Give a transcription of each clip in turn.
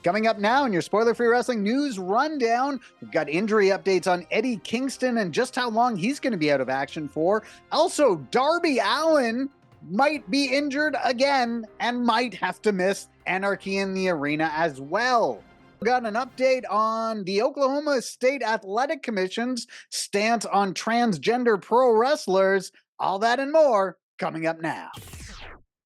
Coming up now in your spoiler-free wrestling news rundown, we've got injury updates on Eddie Kingston and just how long he's going to be out of action for. Also, Darby Allin might be injured again and might have to miss Anarchy in the Arena as well. We've got an update on the Oklahoma State Athletic Commission's stance on transgender pro wrestlers. All that and more coming up now.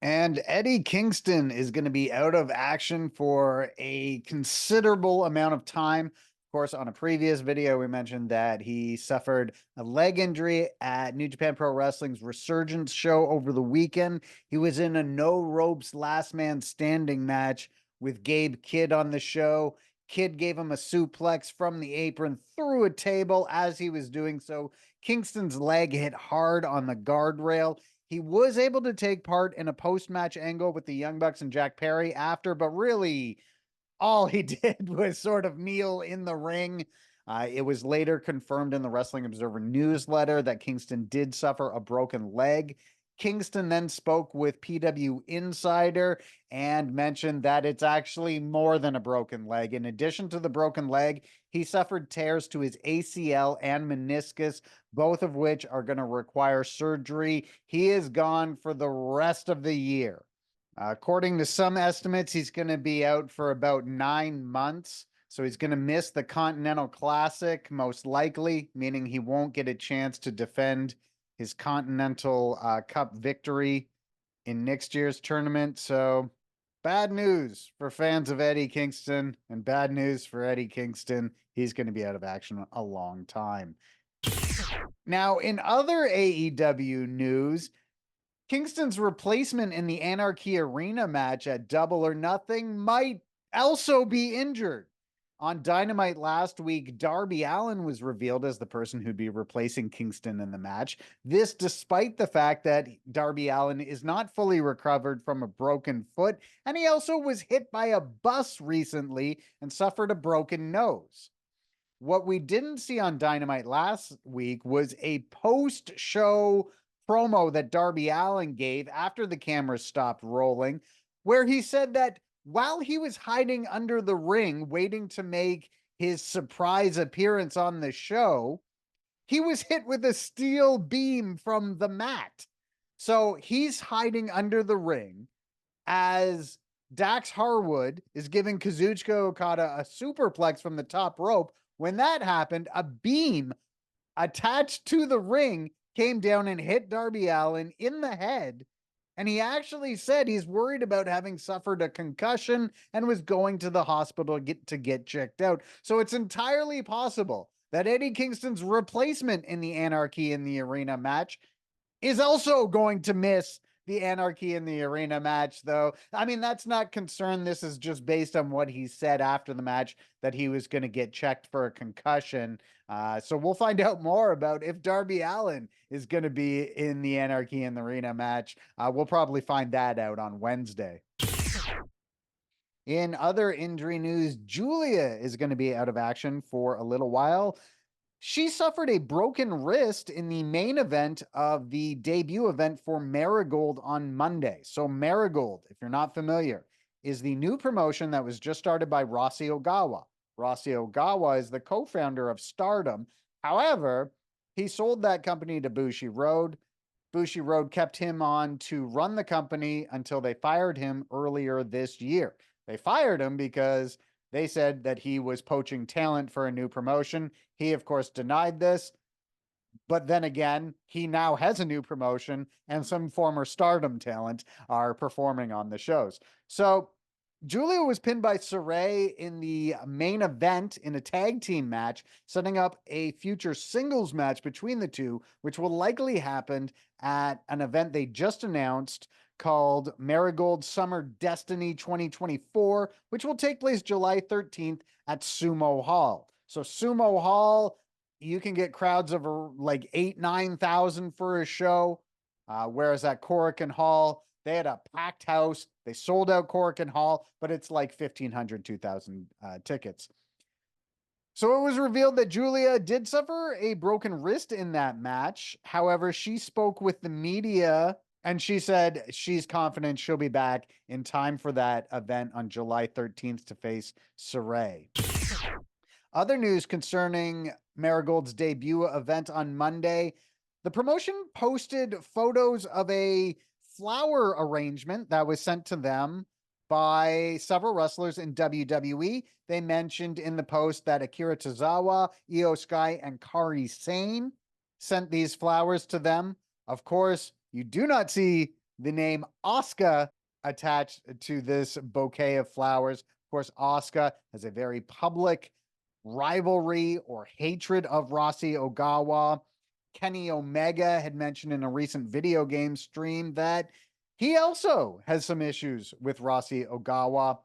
And Eddie Kingston is going to be out of action for a considerable amount of time. Of course, on a previous video, we mentioned that he suffered a leg injury at New Japan Pro Wrestling's Resurgence show over the weekend. He was in a no ropes last man standing match with Gabe Kidd on the show. Kidd gave him a suplex from the apron through a table. As he was doing so, Kingston's leg hit hard on the guardrail. He was able to take part in a post-match angle with the Young Bucks and Jack Perry after, but really all he did was sort of kneel in the ring. It was later confirmed in the Wrestling Observer newsletter that Kingston did suffer a broken leg. Kingston then spoke with PW Insider and mentioned that it's actually more than a broken leg. In addition to the broken leg, he suffered tears to his ACL and meniscus, both of which are going to require surgery. He is gone for the rest of the year. According to some estimates, he's going to be out for about 9 months. So he's going to miss the Continental Classic, most likely, meaning he won't get a chance to defend his Continental Cup victory in next year's tournament. So bad news for fans of Eddie Kingston and bad news for Eddie Kingston. He's going to be out of action a long time. Now, in other AEW news, Kingston's replacement in the Anarchy Arena match at Double or Nothing might also be injured. On Dynamite last week, Darby Allin was revealed as the person who'd be replacing Kingston in the match. This despite the fact that Darby Allin is not fully recovered from a broken foot, and he also was hit by a bus recently and suffered a broken nose. What we didn't see on Dynamite last week was a post-show promo that Darby Allin gave after the cameras stopped rolling, where he said that while he was hiding under the ring, waiting to make his surprise appearance on the show, he was hit with a steel beam from the mat. So he's hiding under the ring as Dax Harwood is giving Kazuchika Okada a superplex from the top rope. When that happened, a beam attached to the ring came down and hit Darby Allin in the head. And he actually said he's worried about having suffered a concussion and was going to the hospital to get checked out. So it's entirely possible that Eddie Kingston's replacement in the Anarchy in the Arena match is also going to miss the Anarchy in the Arena match, though. I mean, that's not concerned. This is just based on what he said after the match, that he was going to get checked for a concussion. So we'll find out more about if Darby Allin is going to be in the Anarchy in the Arena match. We'll probably find that out on Wednesday. In other injury news, Julia is going to be out of action for a little while. She suffered a broken wrist in the main event of the debut event for Marigold on Monday. So Marigold, if you're not familiar, is the new promotion that was just started by Rossi Ogawa. Rossi Ogawa is the co-founder of Stardom. However, he sold that company to Bushiroad. Bushiroad kept him on to run the company until they fired him earlier this year. They fired him because they said that he was poaching talent for a new promotion. He, of course, denied this. But then again, he now has a new promotion and some former Stardom talent are performing on the shows. So Julia was pinned by Saray in the main event in a tag team match, setting up a future singles match between the two, which will likely happen at an event they just announced called Marigold Summer Destiny 2024, which will take place July 13th at Sumo Hall. So Sumo Hall, you can get crowds of like 9,000 for a show, whereas at Korakuen Hall, they had a packed house. They sold out Korakuen Hall, but it's like 1,500, 2,000 tickets. So it was revealed that Julia did suffer a broken wrist in that match. However, she spoke with the media And she said she's confident she'll be back in time for that event on July 13th to face Saray. Other news concerning Marigold's debut event on Monday, the promotion posted photos of a flower arrangement that was sent to them by several wrestlers in WWE. They mentioned in the post that Akira Tozawa, Io Sky, and Kairi Sane sent these flowers to them. Of course, you do not see the name Asuka attached to this bouquet of flowers. Of course, Asuka has a very public rivalry or hatred of Rossi Ogawa. Kenny Omega had mentioned in a recent video game stream that he also has some issues with Rossi Ogawa.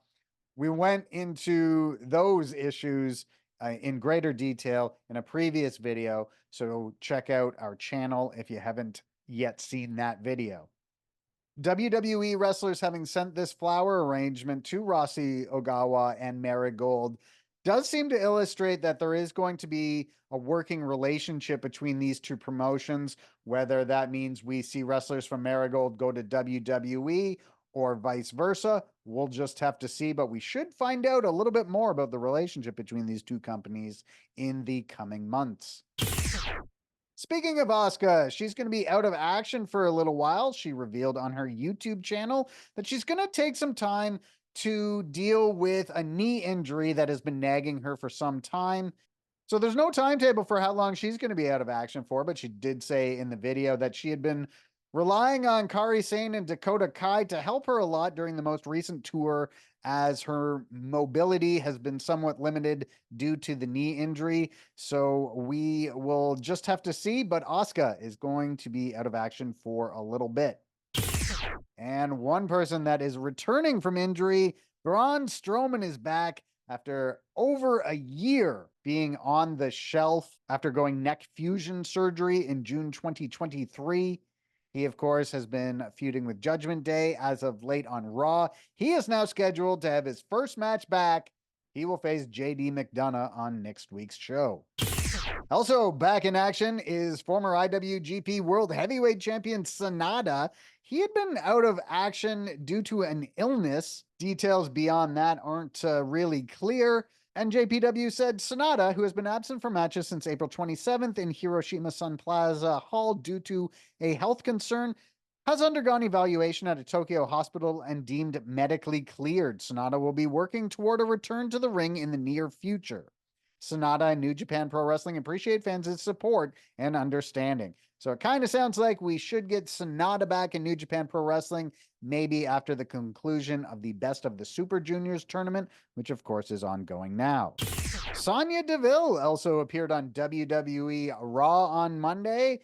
We went into those issues in greater detail in a previous video, so check out our channel if you haven't yet seen that video. WWE wrestlers having sent this flower arrangement to Rossi Ogawa and Marigold does seem to illustrate that there is going to be a working relationship between these two promotions, whether that means we see wrestlers from Marigold go to WWE or vice versa. We'll just have to see, but we should find out a little bit more about the relationship between these two companies in the coming months. Speaking of Asuka, she's going to be out of action for a little while. She revealed on her YouTube channel that she's going to take some time to deal with a knee injury that has been nagging her for some time. So there's no timetable for how long she's going to be out of action for, but she did say in the video that she had been relying on Kairi Sane and Dakota Kai to help her a lot during the most recent tour, as her mobility has been somewhat limited due to the knee injury. So we will just have to see, but Asuka is going to be out of action for a little bit. And one person that is returning from injury, Braun Strowman, is back after over a year being on the shelf after going neck fusion surgery in June 2023. He, of course, has been feuding with Judgment Day as of late on Raw. He is now scheduled to have his first match back. He will face JD McDonough on next week's show. Also back in action is former IWGP World Heavyweight Champion Sanada. He had been out of action due to an illness. Details beyond that aren't really clear. NJPW said Sanada, who has been absent from matches since April 27th in Hiroshima Sun Plaza Hall due to a health concern, has undergone evaluation at a Tokyo hospital and deemed medically cleared. Sanada will be working toward a return to the ring in the near future. Sanada and New Japan Pro Wrestling appreciate fans' support and understanding. So it kind of sounds like we should get Sanada back in New Japan Pro Wrestling, maybe after the conclusion of the Best of the Super Juniors tournament, which of course is ongoing now. Sonya Deville also appeared on WWE Raw on Monday.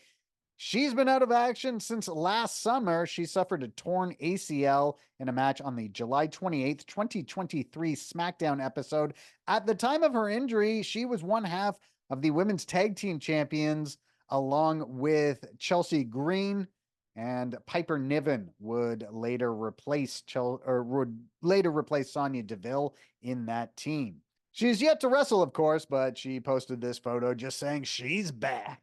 She's been out of action since last summer. She suffered a torn ACL in a match on the July 28th, 2023 SmackDown episode. At the time of her injury, she was one half of the women's tag team champions, along with Chelsea Green, and Piper Niven would later replace Sonya Deville in that team. She's yet to wrestle, of course, but she posted this photo just saying she's back.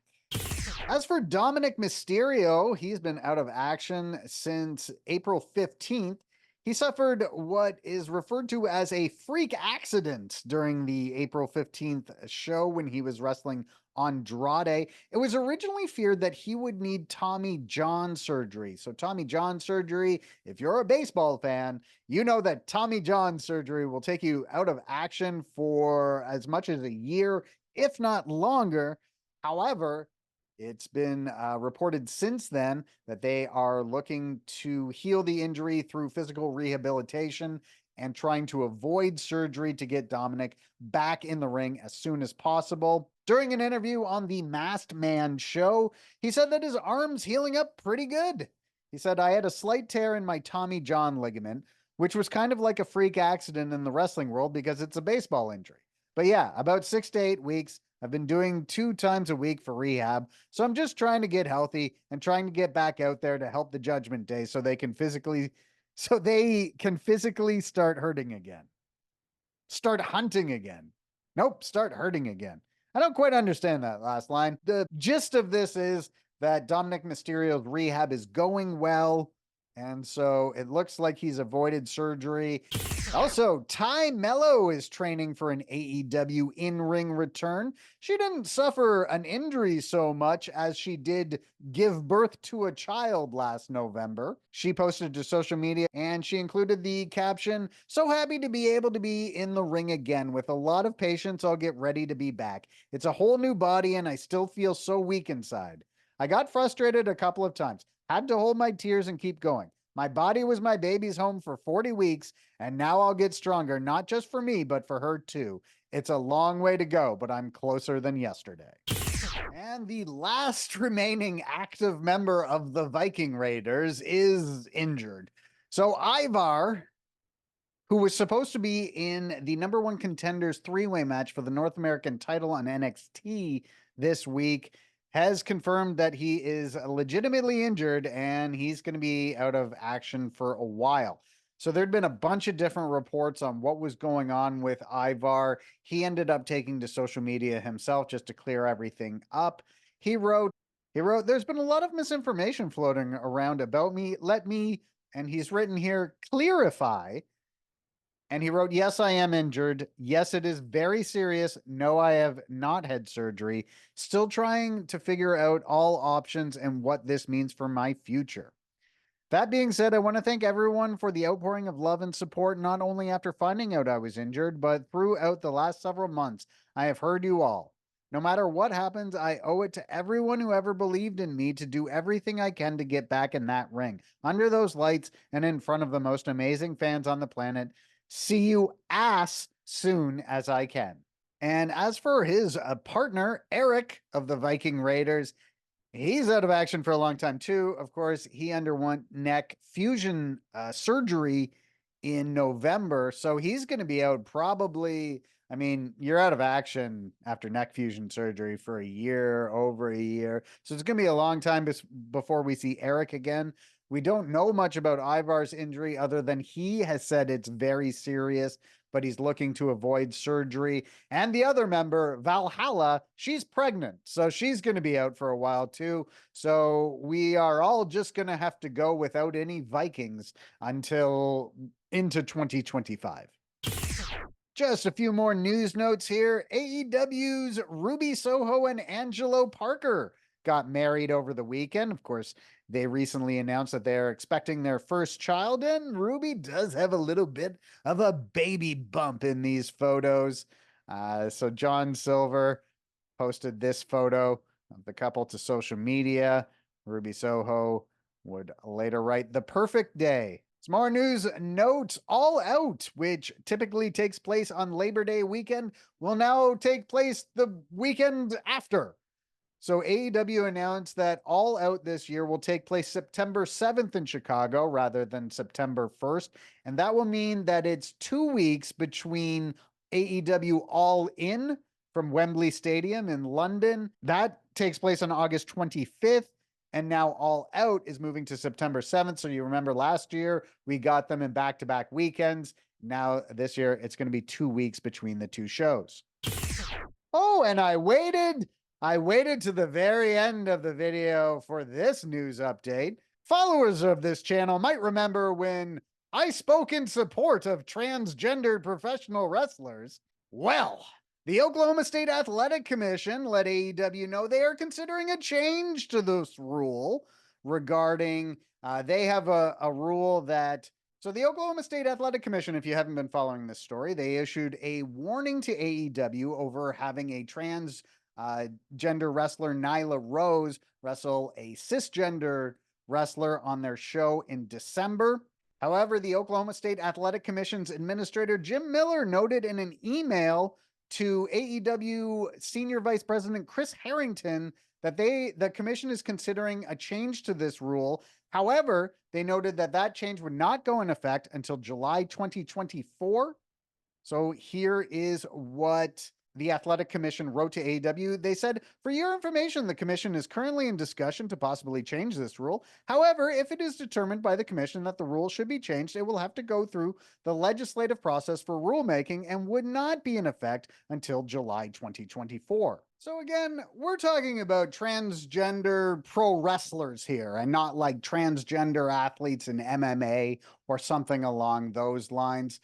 As for Dominik Mysterio, he's been out of action since April 15th. He suffered what is referred to as a freak accident during the April 15th show when he was wrestling Andrade. It was originally feared that he would need Tommy John surgery. So Tommy John surgery, if you're a baseball fan, you know that Tommy John surgery will take you out of action for as much as a year, if not longer. However, it's been reported since then that they are looking to heal the injury through physical rehabilitation and trying to avoid surgery to get Dominik back in the ring as soon as possible. During an interview on the Masked Man show, he said that his arm's healing up pretty good. He said, "I had a slight tear in my Tommy John ligament, which was kind of like a freak accident in the wrestling world because it's a baseball injury. But yeah, about 6 to 8 weeks. I've been doing 2 times a week for rehab, so I'm just trying to get healthy and trying to get back out there to help the Judgment Day so they can physically start hurting again. Start hunting again. Nope, start hurting again." I don't quite understand that last line. The gist of this is that Dominik Mysterio's rehab is going well. And so it looks like he's avoided surgery. Also, Ty Mello is training for an AEW in-ring return. She didn't suffer an injury so much as she did give birth to a child last November. She posted to social media and she included the caption, "So happy to be able to be in the ring again. With a lot of patience, I'll get ready to be back. It's a whole new body and I still feel so weak inside. I got frustrated a couple of times, had to hold my tears and keep going. My body was my baby's home for 40 weeks, and now I'll get stronger, not just for me, but for her too. It's a long way to go, but I'm closer than yesterday." And the last remaining active member of the Viking Raiders is injured. So Ivar, who was supposed to be in the number one contenders three-way match for the North American title on NXT this week, has confirmed that he is legitimately injured and he's going to be out of action for a while. So there'd been a bunch of different reports on what was going on with Ivar. He ended up taking to social media himself just to clear everything up. He wrote, "There's been a lot of misinformation floating around about me. Let me," and he's written here, "clarify." And he wrote, "Yes, I am injured. Yes, it is very serious. No, I have not had surgery. Still trying to figure out all options and what this means for my future. That being said, I want to thank everyone for the outpouring of love and support, not only after finding out I was injured, but throughout the last several months. I have heard you all. No matter what happens, I owe it to everyone who ever believed in me to do everything I can to get back in that ring, under those lights, and in front of the most amazing fans on the planet. See you ass soon as I can." And as for his partner, Eric of the Viking Raiders, he's out of action for a long time too. Of course, he underwent neck fusion surgery in November, so he's going to be out probably. I mean, you're out of action after neck fusion surgery for a year, over a year. So it's going to be a long time before we see Eric again. We don't know much about Ivar's injury other than he has said it's very serious, but he's looking to avoid surgery. And the other member, Valhalla, she's pregnant, so she's going to be out for a while too. So we are all just going to have to go without any Vikings until into 2025. Just a few more news notes here. AEW's Ruby Soho and Angelo Parker got married over the weekend. Of course, they recently announced that they're expecting their first child, and Ruby does have a little bit of a baby bump in these photos. So John Silver posted this photo of the couple to social media. Ruby Soho would later write, "The perfect day." Some more news notes. All Out, which typically takes place on Labor Day weekend, will now take place the weekend after. So AEW announced that All Out this year will take place September 7th in Chicago rather than September 1st. And that will mean that it's 2 weeks between AEW All In from Wembley Stadium in London. That takes place on August 25th. And now All Out is moving to September 7th. So you remember last year, we got them in back-to-back weekends. Now this year, it's going to be 2 weeks between the two shows. Oh, and I waited to the very end of the video for this news update. Followers of this channel might remember when I spoke in support of transgendered professional wrestlers. Well, the Oklahoma State Athletic Commission let AEW know they are considering a change to this rule regarding, they have a rule that, so the Oklahoma State Athletic Commission, if you haven't been following this story, they issued a warning to AEW over having a trans gender wrestler, Nyla Rose, wrestle a cisgender wrestler on their show in December. However, the Oklahoma State Athletic Commission's administrator, Jim Miller, noted in an email to AEW Senior Vice President Chris Harrington that the commission is considering a change to this rule. However, they noted that that change would not go in effect until July 2024. So here is what the Athletic Commission wrote to AEW. They said, "For your information, the commission is currently in discussion to possibly change this rule. However, if it is determined by the commission that the rule should be changed, it will have to go through the legislative process for rulemaking and would not be in effect until July 2024. So again, we're talking about transgender pro wrestlers here and not like transgender athletes in MMA or something along those lines.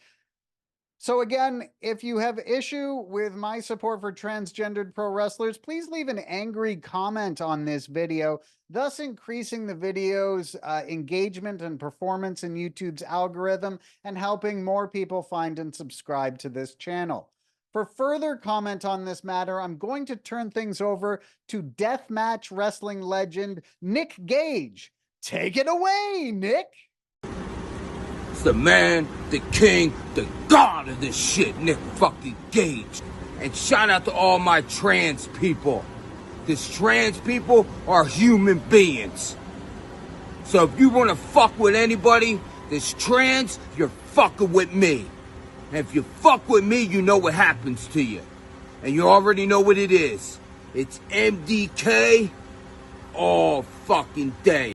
So again, if you have issue with my support for transgendered pro wrestlers, please leave an angry comment on this video, thus increasing the video's engagement and performance in YouTube's algorithm and helping more people find and subscribe to this channel. For further comment on this matter, I'm going to turn things over to deathmatch wrestling legend Nick Gage. Take it away, Nick! It's the man, the king, the god of this shit, Nick fucking Gage. And shout out to all my trans people. These trans people are human beings. So if you want to fuck with anybody that's trans, you're fucking with me. And if you fuck with me, you know what happens to you. And you already know what it is. It's MDK all fucking day.